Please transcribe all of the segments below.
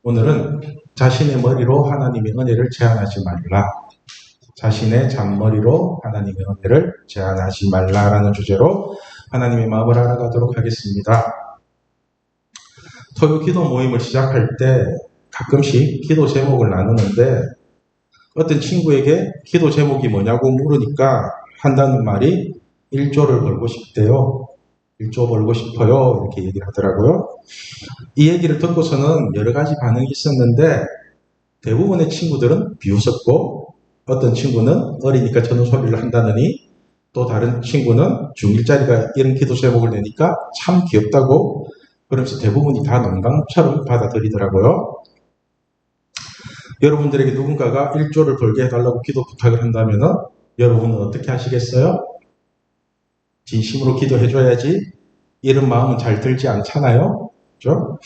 오늘은 자신의 머리로 하나님의 은혜를 제한하지 말라. 자신의 잔머리로 하나님의 은혜를 제한하지 말라라는 주제로 하나님의 마음을 알아가도록 하겠습니다. 토요 기도 모임을 시작할 때 가끔씩 기도 제목을 나누는데 어떤 친구에게 기도 제목이 뭐냐고 물으니까 한다는 말이 1조를 벌고 싶대요. 1조 벌고 싶어요. 이렇게 얘기를 하더라고요. 이 얘기를 듣고서는 여러 가지 반응이 있었는데 대부분의 친구들은 비웃었고 어떤 친구는 어리니까 저는 소리를 한다느니 또 다른 친구는 중1짜리가 이런 기도 제목을 내니까 참 귀엽다고 그러면서 대부분이 다 농담처럼 받아들이더라고요. 여러분들에게 누군가가 1조를 벌게 해달라고 기도 부탁을 한다면 여러분은 어떻게 하시겠어요? 진심으로 기도해줘야지 이런 마음은 잘 들지 않잖아요. 그렇죠?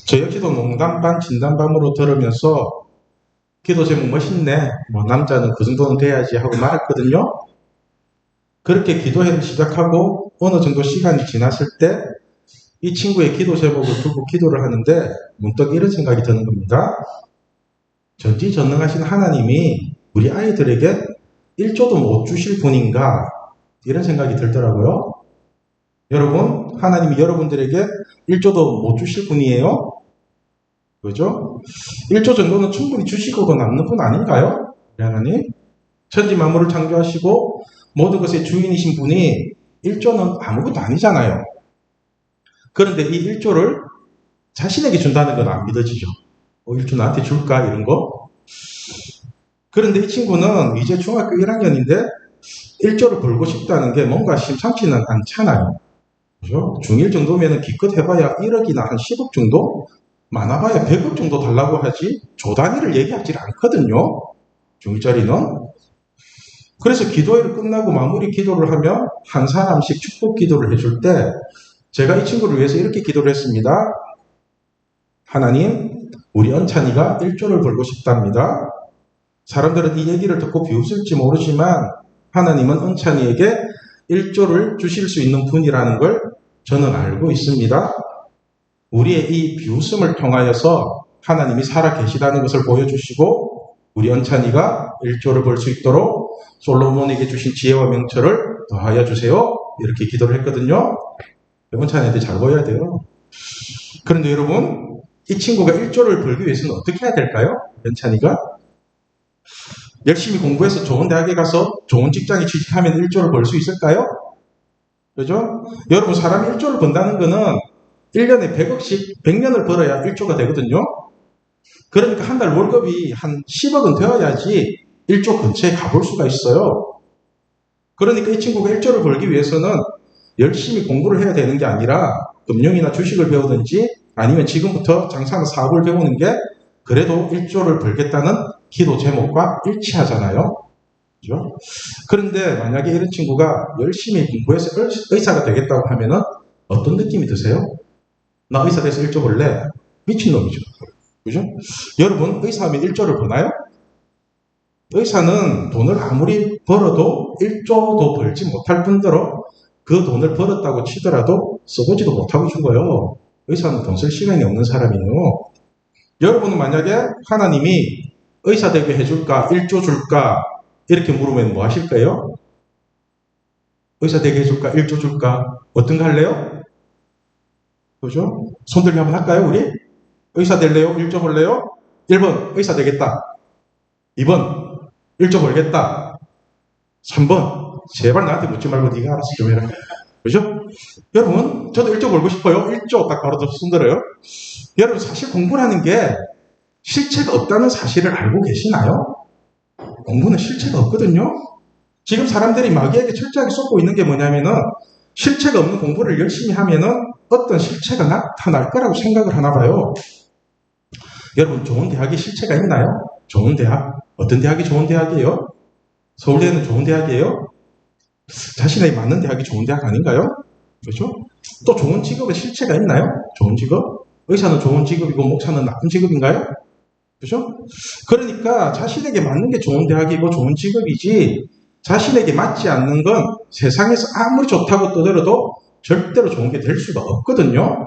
저 역시도 농담반 진담반으로 들으면서 기도 제목 멋있네. 뭐 남자는 그 정도는 돼야지 하고 말했거든요. 그렇게 기도회를 시작하고 어느 정도 시간이 지났을 때 이 친구의 기도 제목을 두고 기도를 하는데 문득 이런 생각이 드는 겁니다. 전지전능하신 하나님이 우리 아이들에게 1조도 못 주실 분인가 이런 생각이 들더라고요. 여러분, 하나님이 여러분들에게 1조도 못 주실 분이에요? 그죠? 1조 정도는 충분히 주시고도 남는 분 아닌가요? 우리 하나님? 천지 만물을 창조하시고 모든 것의 주인이신 분이 1조는 아무것도 아니잖아요. 그런데 이 1조를 자신에게 준다는 건 안 믿어지죠. 1조 나한테 줄까? 이런 거? 그런데 이 친구는 이제 중학교 1학년인데 1조를 벌고 싶다는 게 뭔가 심상치는 않잖아요. 그죠? 중1 정도면 기껏 해봐야 1억이나 한 10억 정도? 많아봐야 100억 정도 달라고 하지 조 단위를 얘기하지 않거든요. 중1짜리는. 그래서 기도회를 끝나고 마무리 기도를 하면 한 사람씩 축복 기도를 해줄 때 제가 이 친구를 위해서 이렇게 기도를 했습니다. 하나님, 우리 은찬이가 1조를 벌고 싶답니다. 사람들은 이 얘기를 듣고 비웃을지 모르지만 하나님은 은찬이에게 1조를 주실 수 있는 분이라는 걸 저는 알고 있습니다. 우리의 이 비웃음을 통하여서 하나님이 살아계시다는 것을 보여주시고 우리 은찬이가 1조를 벌 수 있도록 솔로몬에게 주신 지혜와 명철을 더하여 주세요. 이렇게 기도를 했거든요. 은찬이한테 잘 보여야 돼요. 그런데 여러분, 이 친구가 1조를 벌기 위해서는 어떻게 해야 될까요? 은찬이가? 열심히 공부해서 좋은 대학에 가서 좋은 직장에 취직하면 1조를 벌 수 있을까요? 그죠? 여러분, 사람이 1조를 번다는 거는 1년에 100억씩 100년을 벌어야 1조가 되거든요. 그러니까 한 달 월급이 한 10억은 되어야지 1조 근처에 가볼 수가 있어요. 그러니까 이 친구가 1조를 벌기 위해서는 열심히 공부를 해야 되는 게 아니라 금융이나 주식을 배우든지 아니면 지금부터 장사나 사업을 배우는 게 그래도 1조를 벌겠다는 기도 제목과 일치하잖아요. 그죠? 그런데 만약에 이런 친구가 열심히 공부해서 의사가 되겠다고 하면은 어떤 느낌이 드세요? 나 의사 돼서 1조 벌래? 미친놈이죠. 그죠? 여러분, 의사하면 1조를 버나요? 의사는 돈을 아무리 벌어도 1조도 벌지 못할 뿐더러 그 돈을 벌었다고 치더라도 써보지도 못하고 죽어요. 의사는 돈 쓸 시간이 없는 사람이에요. 여러분은 만약에 하나님이 의사 되게 해줄까? 1조 줄까? 이렇게 물으면 뭐 하실 거예요? 의사 되게 해줄까? 1조 줄까? 어떤 거 할래요? 그죠? 손들기 한번 할까요, 우리? 의사 될래요? 1조 벌래요? 1번, 의사 되겠다. 2번, 1조 벌겠다. 3번, 제발 나한테 묻지 말고 네가 알아서 좀 해라. 그죠? 여러분, 저도 1조 벌고 싶어요. 1조 딱 바로 손들어요. 여러분, 사실 공부라는 게 실체가 없다는 사실을 알고 계시나요? 공부는 실체가 없거든요. 지금 사람들이 마귀에게 철저하게 쏟고 있는 게 뭐냐면은 실체가 없는 공부를 열심히 하면은 어떤 실체가 나타날 거라고 생각을 하나 봐요. 여러분, 좋은 대학에 실체가 있나요? 좋은 대학? 어떤 대학이 좋은 대학이에요? 서울대는 좋은 대학이에요? 자신에게 맞는 대학이 좋은 대학 아닌가요? 그렇죠? 또 좋은 직업에 실체가 있나요? 좋은 직업? 의사는 좋은 직업이고 목사는 나쁜 직업인가요? 그렇죠? 그러니까 자신에게 맞는 게 좋은 대학이고 좋은 직업이지 자신에게 맞지 않는 건 세상에서 아무리 좋다고 떠들어도 절대로 좋은 게 될 수가 없거든요.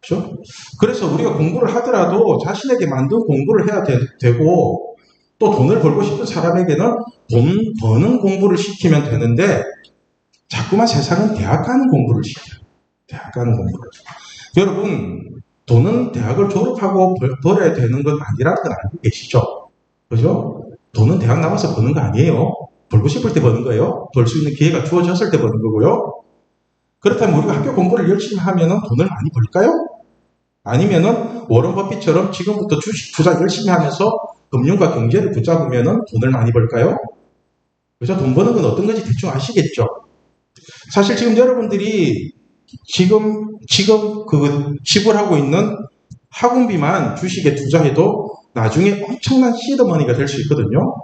그렇죠? 그래서 우리가 공부를 하더라도 자신에게 만든 공부를 해야 되고 또 돈을 벌고 싶은 사람에게는 돈 버는 공부를 시키면 되는데 자꾸만 세상은 대학 가는 공부를 시켜요. 대학 가는 공부를. 여러분, 돈은 대학을 졸업하고 벌어야 되는 건 아니라는 건 알고 계시죠? 그죠? 돈은 대학 나와서 버는 거 아니에요. 벌고 싶을 때 버는 거예요. 벌 수 있는 기회가 주어졌을 때 버는 거고요. 그렇다면 우리가 학교 공부를 열심히 하면 돈을 많이 벌까요? 아니면은 워런 버핏처럼 지금부터 주식 투자 열심히 하면서 금융과 경제를 붙잡으면 돈을 많이 벌까요? 그죠? 돈 버는 건 어떤 건지 대충 아시겠죠? 사실 지금 여러분들이 지금 지불하고 있는 학원비만 주식에 투자해도 나중에 엄청난 시드머니가 될 수 있거든요.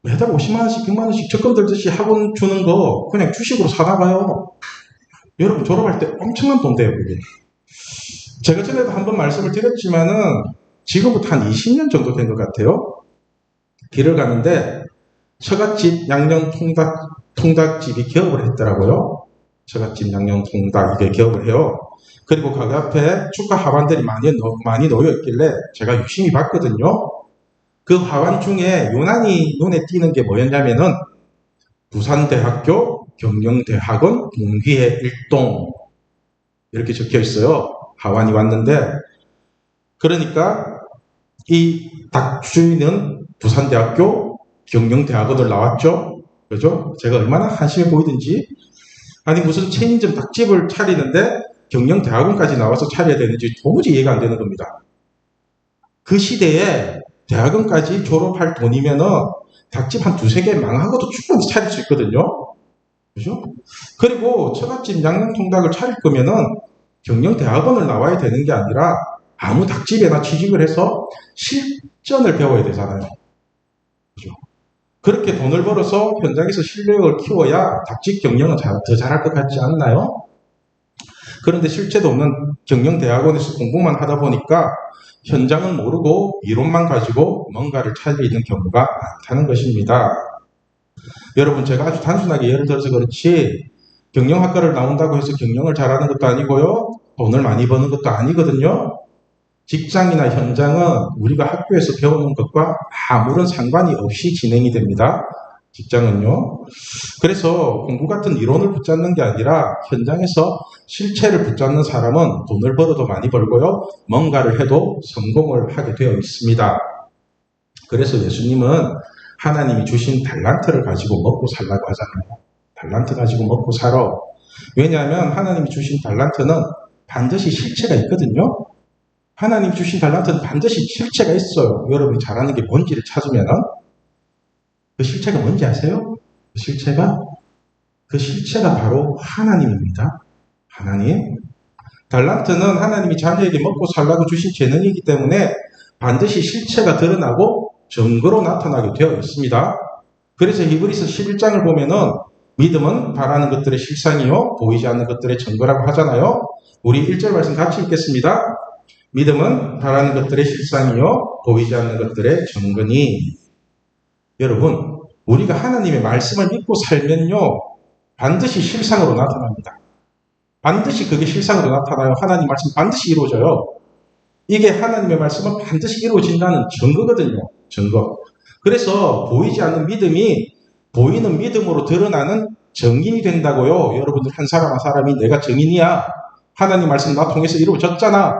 매달 50만 원씩, 100만 원씩 적금 들듯이 학원 주는 거 그냥 주식으로 사나가요. 여러분 졸업할 때 엄청난 돈 돼요, 그게. 제가 전에도 한번 말씀을 드렸지만은 지금부터 한 20년 정도 된 것 같아요. 길을 가는데 처갓집 양념 통닭집이 개업을 했더라고요. 처갓집 양념 통닭 이게 개업을 해요. 그리고 가게 앞에 축하 화환들이 많이 놓여 있길래 제가 유심히 봤거든요. 그 화환 중에 유난히 눈에 띄는 게 뭐였냐면은 부산대학교 경영대학원 동기회 1동 이렇게 적혀 있어요. 화환이 왔는데 그러니까 이 닭주인은 부산대학교 경영대학원을 나왔죠. 그죠? 제가 얼마나 한심해 보이든지 아니 무슨 체인점 닭집을 차리는데 경영대학원까지 나와서 차려야 되는지 도무지 이해가 안 되는 겁니다. 그 시대에 대학원까지 졸업할 돈이면은 닭집 한 두세 개 망하고도 충분히 차릴 수 있거든요. 그죠? 그리고 처갓집 양념통닭을 차릴 거면은 경영대학원을 나와야 되는 게 아니라 아무 닭집에나 취직을 해서 실전을 배워야 되잖아요. 그죠? 그렇게 돈을 벌어서 현장에서 실력을 키워야 닭집 경영은 더 잘할 것 같지 않나요? 그런데 실체도 없는 경영대학원에서 공부만 하다 보니까 현장은 모르고 이론만 가지고 뭔가를 차리는 경우가 많다는 것입니다. 여러분 제가 아주 단순하게 예를 들어서 그렇지 경영학과를 나온다고 해서 경영을 잘하는 것도 아니고요. 돈을 많이 버는 것도 아니거든요. 직장이나 현장은 우리가 학교에서 배우는 것과 아무런 상관이 없이 진행이 됩니다. 직장은요. 그래서 공부 같은 이론을 붙잡는 게 아니라 현장에서 실체를 붙잡는 사람은 돈을 벌어도 많이 벌고요. 뭔가를 해도 성공을 하게 되어 있습니다. 그래서 예수님은 하나님이 주신 달란트를 가지고 먹고 살라고 하잖아요. 달란트 가지고 먹고 살아. 왜냐하면 하나님이 주신 달란트는 반드시 실체가 있거든요. 하나님이 주신 달란트는 반드시 실체가 있어요. 여러분이 잘하는 게 뭔지를 찾으면 그 실체가 뭔지 아세요? 그 실체가 바로 하나님입니다. 하나님. 달란트는 하나님이 자기에게 먹고 살라고 주신 재능이기 때문에 반드시 실체가 드러나고 증거로 나타나게 되어 있습니다. 그래서 히브리서 11장을 보면은 믿음은 바라는 것들의 실상이요 보이지 않는 것들의 증거라고 하잖아요. 우리 1절 말씀 같이 읽겠습니다. 믿음은 바라는 것들의 실상이요 보이지 않는 것들의 증거니. 여러분 우리가 하나님의 말씀을 믿고 살면요 반드시 실상으로 나타납니다. 반드시 그게 실상으로 나타나요. 하나님 말씀 반드시 이루어져요. 이게 하나님의 말씀은 반드시 이루어진다는 증거거든요. 증거. 그래서 보이지 않는 믿음이 보이는 믿음으로 드러나는 증인이 된다고요. 여러분들 한 사람 한 사람이 내가 증인이야. 하나님 말씀 나 통해서 이루어졌잖아.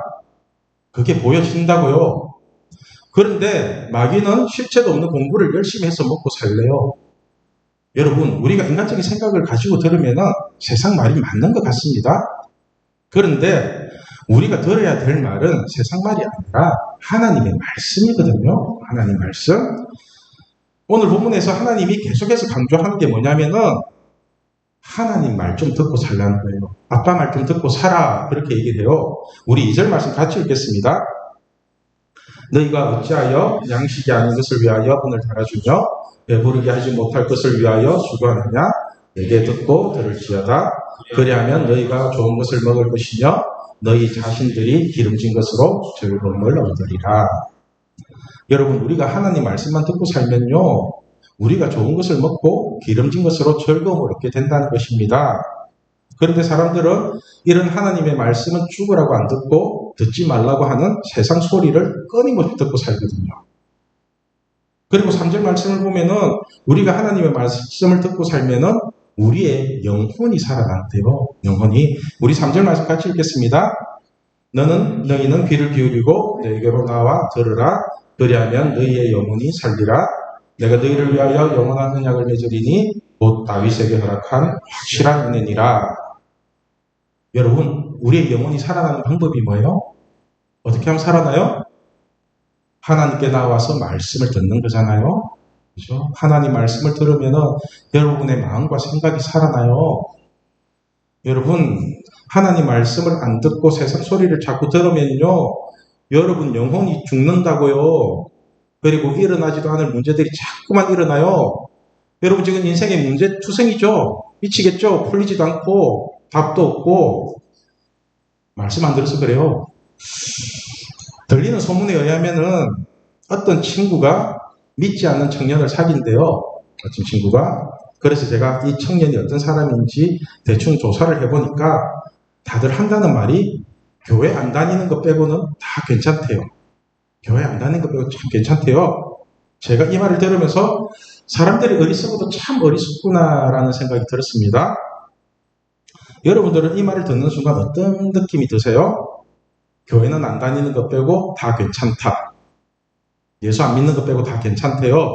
그게 보여진다고요. 그런데 마귀는 실체도 없는 공부를 열심히 해서 먹고 살래요. 여러분 우리가 인간적인 생각을 가지고 들으면 세상 말이 맞는 것 같습니다. 그런데 우리가 들어야 될 말은 세상 말이 아니라 하나님의 말씀이거든요. 하나님 말씀. 오늘 본문에서 하나님이 계속해서 강조하는 게 뭐냐면은 하나님 말 좀 듣고 살라는 거예요. 아빠 말 좀 듣고 살아. 그렇게 얘기해요. 우리 2절 말씀 같이 읽겠습니다. 너희가 어찌하여 양식이 아닌 것을 위하여 오늘 달아주며 배부르게 하지 못할 것을 위하여 수고하느냐. 내게 듣고 들을지어다. 그리하면 너희가 좋은 것을 먹을 것이며 너희 자신들이 기름진 것으로 즐거움을 얻으리라. 여러분 우리가 하나님 말씀만 듣고 살면요 우리가 좋은 것을 먹고 기름진 것으로 즐거움을 얻게 된다는 것입니다. 그런데 사람들은 이런 하나님의 말씀은 죽으라고 안 듣고 듣지 말라고 하는 세상 소리를 끊임없이 듣고 살거든요. 그리고 3절 말씀을 보면은 우리가 하나님의 말씀을 듣고 살면은 우리의 영혼이 살아난대요. 영혼이. 우리 3절 말씀 같이 읽겠습니다. 너희는 귀를 기울이고 너에게로 나와 들으라. 그리하면 너희의 영혼이 살리라. 내가 너희를 위하여 영원한 언약을 맺으리니 곧 다윗에게 허락한 확실한 은혜니라. 여러분, 우리의 영혼이 살아나는 방법이 뭐예요? 어떻게 하면 살아나요? 하나님께 나와서 말씀을 듣는 거잖아요. 그죠? 하나님 말씀을 들으면은 여러분의 마음과 생각이 살아나요. 여러분, 하나님 말씀을 안 듣고 세상 소리를 자꾸 들으면요, 여러분 영혼이 죽는다고요. 그리고 일어나지도 않을 문제들이 자꾸만 일어나요. 여러분 지금 인생의 문제 투성이죠. 미치겠죠. 풀리지도 않고 답도 없고. 말씀 안 들어서 그래요. 들리는 소문에 의하면은 어떤 친구가 믿지 않는 청년을 사귄대요. 어떤 친구가. 그래서 제가 이 청년이 어떤 사람인지 대충 조사를 해보니까 다들 한다는 말이 교회 안 다니는 것 빼고는 다 괜찮대요. 교회 안 다니는 것 빼고 참 괜찮대요. 제가 이 말을 들으면서 사람들이 어리석어도 참 어리석구나라는 생각이 들었습니다. 여러분들은 이 말을 듣는 순간 어떤 느낌이 드세요? 교회는 안 다니는 것 빼고 다 괜찮다. 예수 안 믿는 것 빼고 다 괜찮대요.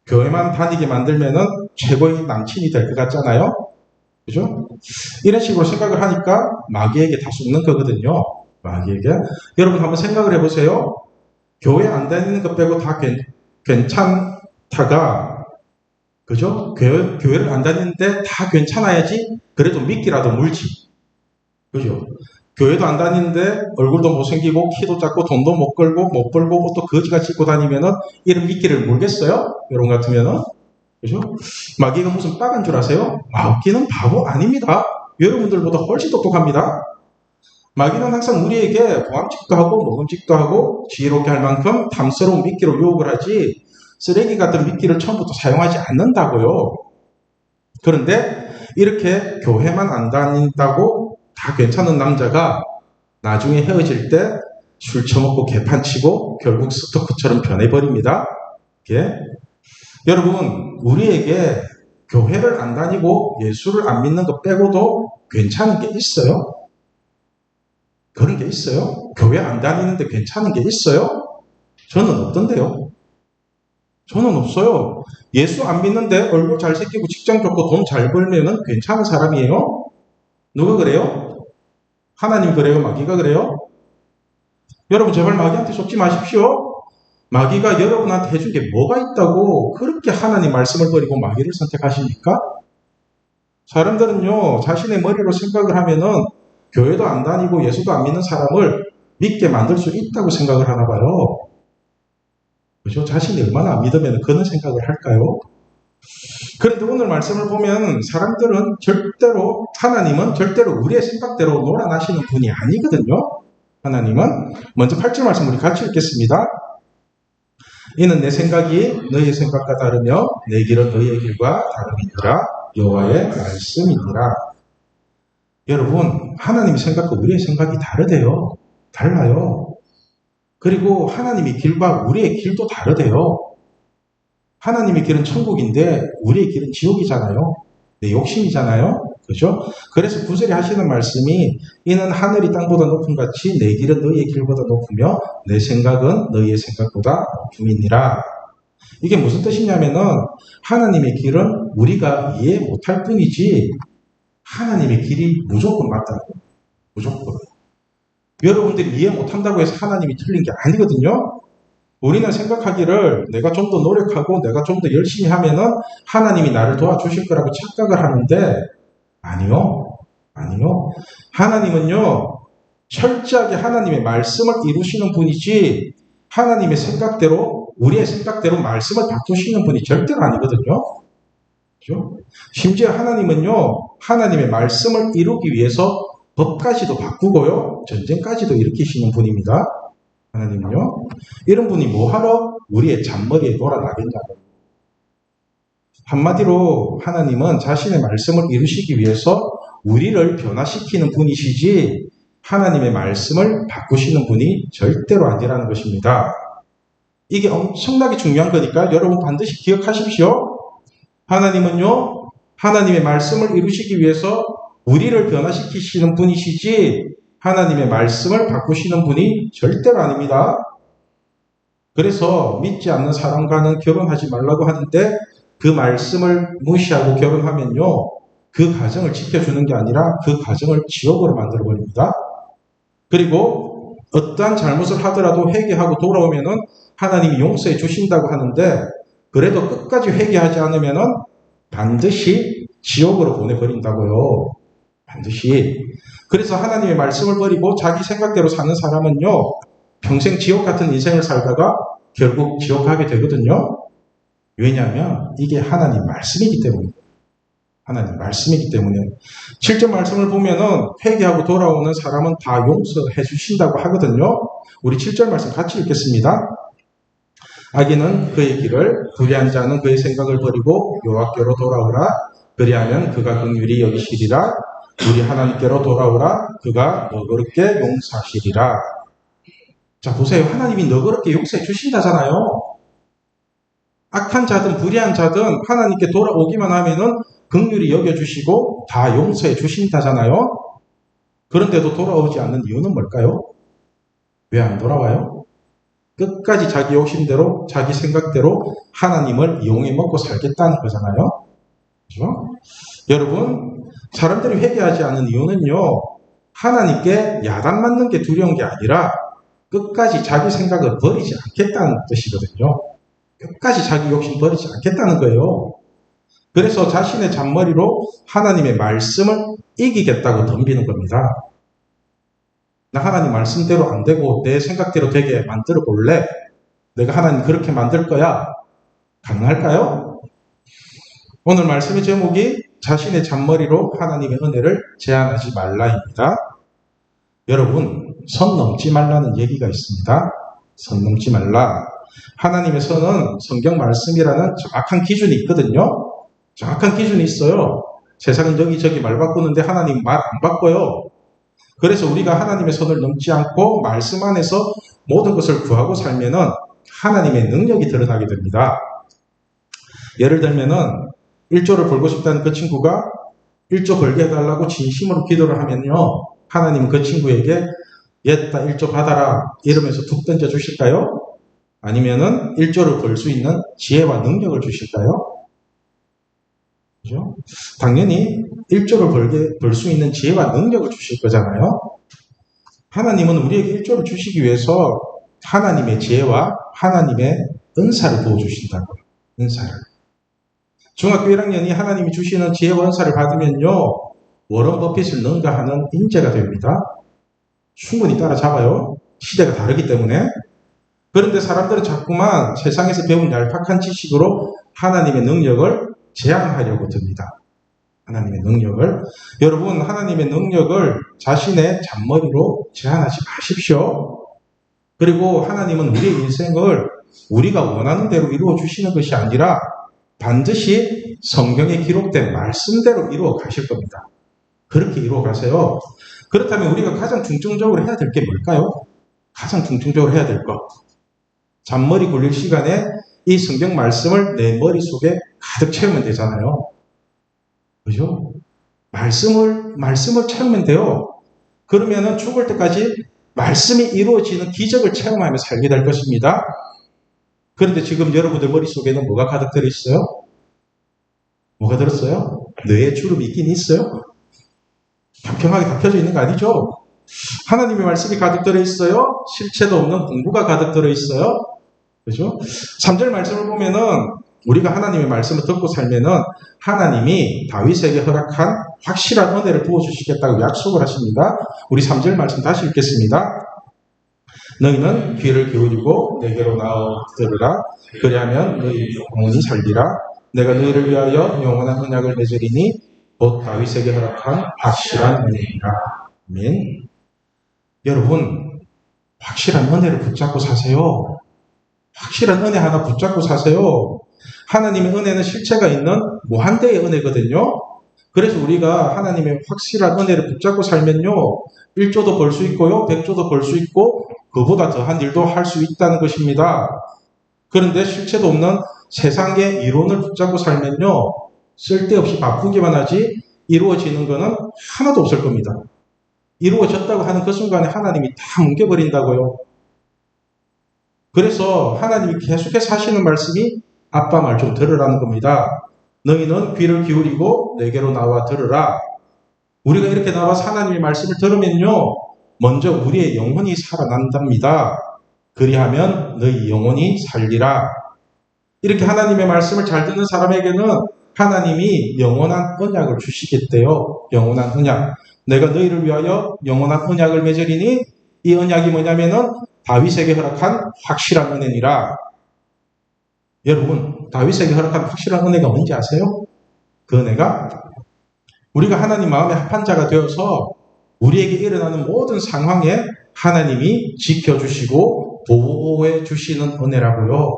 교회만 다니게 만들면은 최고의 남친이 될 것 같잖아요. 그죠? 이런 식으로 생각을 하니까 마귀에게 다 속는 거거든요. 마귀에게. 여러분 한번 생각을 해보세요. 교회 안 다니는 것 빼고 다 괜찮다가, 그죠? 교회를 안 다니는데 다 괜찮아야지 그래도 미끼라도 물지. 그죠? 교회도 안 다니는데 얼굴도 못생기고 키도 작고 돈도 못 벌고 옷도 거지같이 입고 다니면은 이런 미끼를 물겠어요? 여러분 같으면은. 그죠? 마귀가 무슨 빠간 줄 아세요? 마귀는 바보 아닙니다. 여러분들보다 훨씬 똑똑합니다. 마귀는 항상 우리에게 보암직도 하고 먹음직도 하고 지혜롭게 할 만큼 탐스러운 미끼로 유혹을 하지 쓰레기 같은 미끼를 처음부터 사용하지 않는다고요. 그런데 이렇게 교회만 안 다닌다고 다 괜찮은 남자가 나중에 헤어질 때 술 처먹고 개판치고 결국 스토커처럼 변해버립니다. 예? 여러분, 우리에게 교회를 안 다니고 예수를 안 믿는 것 빼고도 괜찮은 게 있어요? 그런 게 있어요? 교회 안 다니는데 괜찮은 게 있어요? 저는 없던데요. 저는 없어요. 예수 안 믿는데 얼굴 잘생기고 직장 좋고 돈 잘 벌면은 괜찮은 사람이에요? 누가 그래요? 하나님 그래요? 마귀가 그래요? 여러분 제발 마귀한테 속지 마십시오. 마귀가 여러분한테 해준 게 뭐가 있다고 그렇게 하나님 말씀을 버리고 마귀를 선택하십니까? 사람들은요, 자신의 머리로 생각을 하면은 교회도 안 다니고 예수도 안 믿는 사람을 믿게 만들 수 있다고 생각을 하나 봐요. 그죠? 자신이 얼마나 안 믿으면 그런 생각을 할까요? 그런데 오늘 말씀을 보면 사람들은 하나님은 절대로 우리의 생각대로 놀아나시는 분이 아니거든요. 하나님은 먼저 8절 말씀 우리 같이 읽겠습니다. 이는 내 생각이 너희의 생각과 다르며 내 길은 너희의 길과 다름이니라. 여호와의 말씀이니라. 여러분, 하나님의 생각과 우리의 생각이 다르대요. 달라요. 그리고 하나님의 길과 우리의 길도 다르대요. 하나님의 길은 천국인데 우리의 길은 지옥이잖아요. 내 욕심이잖아요. 그죠? 그래서 9절에 하시는 말씀이 이는 하늘이 땅보다 높은 같이 내 길은 너희의 길보다 높으며 내 생각은 너희의 생각보다 높음이니라. 이게 무슨 뜻이냐면은 하나님의 길은 우리가 이해 못할 뿐이지 하나님의 길이 무조건 맞다고. 무조건. 여러분들이 이해 못한다고 해서 하나님이 틀린 게 아니거든요. 우리는 생각하기를 내가 좀 더 노력하고 내가 좀 더 열심히 하면은 하나님이 나를 도와주실 거라고 착각을 하는데 아니요. 하나님은요, 철저하게 하나님의 말씀을 이루시는 분이지 하나님의 생각대로, 우리의 생각대로 말씀을 바꾸시는 분이 절대로 아니거든요. 그렇죠? 심지어 하나님은요, 하나님의 말씀을 이루기 위해서 법까지도 바꾸고요, 전쟁까지도 일으키시는 분입니다. 하나님은요. 이런 분이 뭐하러 우리의 잔머리에 놀아나겠냐고. 한마디로 하나님은 자신의 말씀을 이루시기 위해서 우리를 변화시키는 분이시지 하나님의 말씀을 바꾸시는 분이 절대로 아니라는 것입니다. 이게 엄청나게 중요한 거니까 여러분 반드시 기억하십시오. 하나님은요, 하나님의 말씀을 이루시기 위해서 우리를 변화시키시는 분이시지 하나님의 말씀을 바꾸시는 분이 절대로 아닙니다. 그래서 믿지 않는 사람과는 결혼하지 말라고 하는데 그 말씀을 무시하고 결혼하면요, 그 가정을 지켜주는 게 아니라 그 가정을 지옥으로 만들어버립니다. 그리고 어떠한 잘못을 하더라도 회개하고 돌아오면은 하나님이 용서해 주신다고 하는데 그래도 끝까지 회개하지 않으면은 반드시 지옥으로 보내버린다고요. 반드시. 그래서 하나님의 말씀을 버리고 자기 생각대로 사는 사람은요, 평생 지옥 같은 인생을 살다가 결국 지옥 가게 되거든요. 왜냐하면 이게 하나님 말씀이기 때문에. 하나님 말씀이기 때문에. 7절 말씀을 보면은 회개하고 돌아오는 사람은 다 용서해 주신다고 하거든요. 우리 7절 말씀 같이 읽겠습니다. 악인은 그의 길을, 불의한 자는 그의 생각을 버리고 여호와께로 돌아오라. 그리하면 그가 긍휼히 여기시리라. 우리 하나님께로 돌아오라. 그가 너그럽게 용서하시리라. 자, 보세요. 하나님이 너그럽게 용서해 주신다잖아요. 악한 자든 불의한 자든 하나님께 돌아오기만 하면은 긍휼히 여겨주시고 다 용서해 주신다잖아요. 그런데도 돌아오지 않는 이유는 뭘까요? 왜 안 돌아와요? 끝까지 자기 욕심대로 자기 생각대로 하나님을 이용해 먹고 살겠다는 거잖아요. 그렇죠? 여러분, 사람들이 회개하지 않는 이유는요, 하나님께 야단 맞는 게 두려운 게 아니라 끝까지 자기 생각을 버리지 않겠다는 뜻이거든요. 끝까지 자기 욕심 버리지 않겠다는 거예요. 그래서 자신의 잔머리로 하나님의 말씀을 이기겠다고 덤비는 겁니다. 나 하나님 말씀대로 안 되고 내 생각대로 되게 만들어 볼래? 내가 하나님 그렇게 만들 거야? 가능할까요? 오늘 말씀의 제목이 자신의 잔머리로 하나님의 은혜를 제한하지 말라입니다. 여러분, 선 넘지 말라는 얘기가 있습니다. 선 넘지 말라. 하나님의 선은 성경 말씀이라는 정확한 기준이 있거든요. 정확한 기준이 있어요. 세상은 여기저기 말 바꾸는데 하나님 말 안 바꿔요. 그래서 우리가 하나님의 선을 넘지 않고 말씀 안에서 모든 것을 구하고 살면은 하나님의 능력이 드러나게 됩니다. 예를 들면은 1조를 벌고 싶다는 그 친구가 1조 벌게 해달라고 진심으로 기도를 하면요, 하나님은 그 친구에게 얘다 1조 받아라 이러면서 툭 던져 주실까요? 아니면은 1조를 벌 수 있는 지혜와 능력을 주실까요? 그죠? 당연히 1조를 벌 수 있는 지혜와 능력을 주실 거잖아요. 하나님은 우리에게 1조를 주시기 위해서 하나님의 지혜와 하나님의 은사를 부어주신다고요. 은사를. 중학교 1학년이 하나님이 주시는 지혜와 은사를 받으면요, 워런 버핏을 능가하는 인재가 됩니다. 충분히 따라잡아요. 시대가 다르기 때문에. 그런데 사람들은 자꾸만 세상에서 배운 얄팍한 지식으로 하나님의 능력을 제한하려고 듭니다. 하나님의 능력을. 여러분, 하나님의 능력을 자신의 잔머리로 제한하지 마십시오. 그리고 하나님은 우리의 인생을 우리가 원하는 대로 이루어 주시는 것이 아니라 반드시 성경에 기록된 말씀대로 이루어 가실 겁니다. 그렇게 이루어 가세요. 그렇다면 우리가 가장 중점적으로 해야 될 게 뭘까요? 가장 중점적으로 해야 될 것. 잔머리 굴릴 시간에 이 성경 말씀을 내 머릿속에 가득 채우면 되잖아요. 그죠? 말씀을 채우면 돼요. 그러면은 죽을 때까지 말씀이 이루어지는 기적을 체험하며 살게 될 것입니다. 그런데 지금 여러분들 머릿속에는 뭐가 가득 들어있어요? 뭐가 들었어요? 뇌에 주름이 있긴 있어요. 평평하게 다 펴져 있는 거 아니죠? 하나님의 말씀이 가득 들어있어요. 실체도 없는 공부가 가득 들어있어요. 그죠? 3절 말씀을 보면은 우리가 하나님의 말씀을 듣고 살면은 하나님이 다윗에게 허락한 확실한 은혜를 부어주시겠다고 약속을 하십니다. 우리 3절 말씀 다시 읽겠습니다. 너희는 귀를 기울이고 내게로 나와 들으라. 그리하면 너희 영혼이 살리라. 내가 너희를 위하여 영원한 언약을 맺으리니 곧 다윗에게 허락한 확실한 은혜이라. 아멘. 여러분, 확실한 은혜를 붙잡고 사세요. 확실한 은혜 하나 붙잡고 사세요. 하나님의 은혜는 실체가 있는 무한대의 은혜거든요. 그래서 우리가 하나님의 확실한 은혜를 붙잡고 살면요, 1조도 벌 수 있고요, 100조도 벌 수 있고, 그보다 더한 일도 할 수 있다는 것입니다. 그런데 실체도 없는 세상의 이론을 붙잡고 살면요, 쓸데없이 바쁘기만 하지 이루어지는 것은 하나도 없을 겁니다. 이루어졌다고 하는 그 순간에 하나님이 다 뭉개버린다고요. 그래서 하나님이 계속해서 하시는 말씀이 아빠 말 좀 들으라는 겁니다. 너희는 귀를 기울이고 내게로 나와 들으라. 우리가 이렇게 나와서 하나님의 말씀을 들으면요, 먼저 우리의 영혼이 살아난답니다. 그리하면 너희 영혼이 살리라. 이렇게 하나님의 말씀을 잘 듣는 사람에게는 하나님이 영원한 언약을 주시겠대요. 영원한 언약. 내가 너희를 위하여 영원한 언약을 맺으리니 이 언약이 뭐냐면은 다윗에게 허락한 확실한 은혜니라. 여러분, 다윗에게 허락한 확실한 은혜가 뭔지 아세요? 그 은혜가 우리가 하나님 마음에 합한 자가 되어서 우리에게 일어나는 모든 상황에 하나님이 지켜주시고 보호해 주시는 은혜라고요.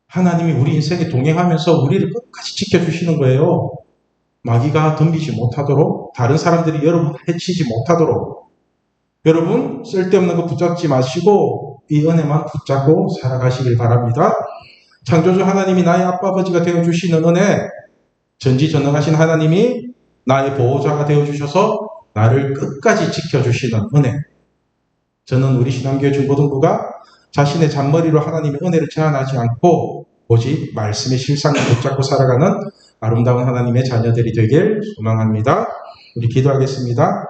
하나님이 우리 인생에 동행하면서 우리를 끝까지 지켜주시는 거예요. 마귀가 덤비지 못하도록, 다른 사람들이 여러분을 해치지 못하도록. 여러분, 쓸데없는 거 붙잡지 마시고 이 은혜만 붙잡고 살아가시길 바랍니다. 창조주 하나님이 나의 아빠 아버지가 되어주시는 은혜, 전지전능하신 하나님이 나의 보호자가 되어주셔서 나를 끝까지 지켜주시는 은혜. 저는 우리 신앙교회 중고등부가 자신의 잔머리로 하나님의 은혜를 제한하지 않고 오직 말씀의 실상을 붙잡고 살아가는 아름다운 하나님의 자녀들이 되길 소망합니다. 우리 기도하겠습니다.